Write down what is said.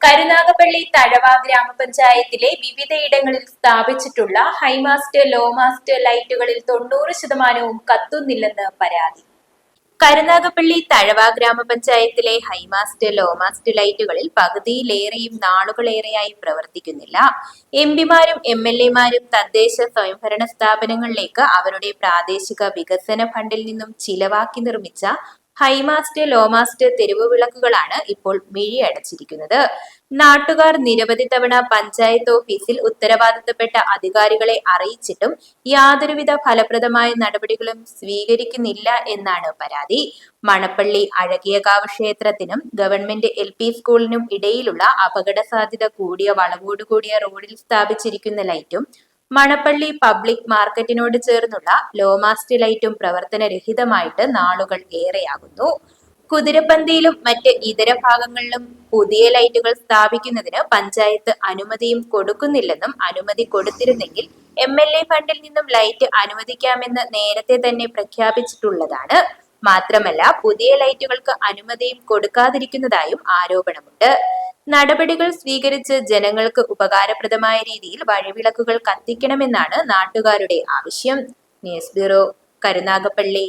കരുനാഗപ്പള്ളി തഴവ ഗ്രാമപഞ്ചായത്തിലെ വിവിധയിടങ്ങളിൽ സ്ഥാപിച്ചിട്ടുള്ള ഹൈമാസ്റ്റ്, ലോമാസ്റ്റ് ലൈറ്റുകളിൽ 90% കത്തുന്നില്ലെന്ന് പരാതി. കരുനാഗപ്പള്ളി തഴവ ഗ്രാമപഞ്ചായത്തിലെ ഹൈമാസ്റ്റ്, ലോമാസ്റ്റ് ലൈറ്റുകളിൽ പകുതിയിലേറെയും നാളുകളേറെയായി പ്രവർത്തിക്കുന്നില്ല. എംപിമാരും MLA-മാരും തദ്ദേശ സ്വയംഭരണ സ്ഥാപനങ്ങളിലേക്ക് അവരുടെ പ്രാദേശിക വികസന ഫണ്ടിൽ നിന്നും ചിലവാക്കി നിർമ്മിച്ച ഹൈമാസ്റ്റ്, ലോമാസ്റ്റ് തെരുവു വിളക്കുകളാണ് ഇപ്പോൾ മിഴിയടച്ചിരിക്കുന്നത്. നാട്ടുകാർ നിരവധി തവണ പഞ്ചായത്ത് ഓഫീസിൽ ഉത്തരവാദിത്തപ്പെട്ട അധികാരികളെ അറിയിച്ചിട്ടും യാതൊരുവിധ ഫലപ്രദമായ നടപടികളും സ്വീകരിക്കുന്നില്ല എന്നാണ് പരാതി. മണപ്പള്ളി അഴകിയകാവ് ക്ഷേത്രത്തിനും ഗവൺമെന്റ് LP സ്കൂളിനും ഇടയിലുള്ള അപകട സാധ്യത കൂടിയ വളവോടുകൂടിയ റോഡിൽ സ്ഥാപിച്ചിരിക്കുന്ന ലൈറ്റും മണപ്പള്ളി പബ്ലിക് മാർക്കറ്റിനോട് ചേർന്നുള്ള ലോമാസ്റ്റ് ലൈറ്റും പ്രവർത്തനരഹിതമായിട്ട് നാളുകൾ ഏറെയാകുന്നു. കുതിരപ്പന്തിയിലും മറ്റ് ഇതര ഭാഗങ്ങളിലും പുതിയ ലൈറ്റുകൾ സ്ഥാപിക്കുന്നതിന് പഞ്ചായത്ത് അനുമതിയും കൊടുക്കുന്നില്ലെന്നും അനുമതി കൊടുത്തിരുന്നെങ്കിൽ MLA ഫണ്ടിൽ നിന്നും ലൈറ്റ് അനുവദിക്കാമെന്ന് നേരത്തെ തന്നെ പ്രഖ്യാപിച്ചിട്ടുള്ളതാണ്. മാത്രമല്ല പുതിയ ലൈറ്റുകൾക്ക് അനുമതിയും കൊടുക്കാതിരിക്കുന്നതായും ആരോപണമുണ്ട്. നടപടികൾ സ്വീകരിച്ച് ജനങ്ങൾക്ക് ഉപകാരപ്രദമായ രീതിയിൽ വഴിവിളക്കുകൾ കത്തിക്കണമെന്നാണ് നാട്ടുകാരുടെ ആവശ്യം. News bureau, Karunagappally.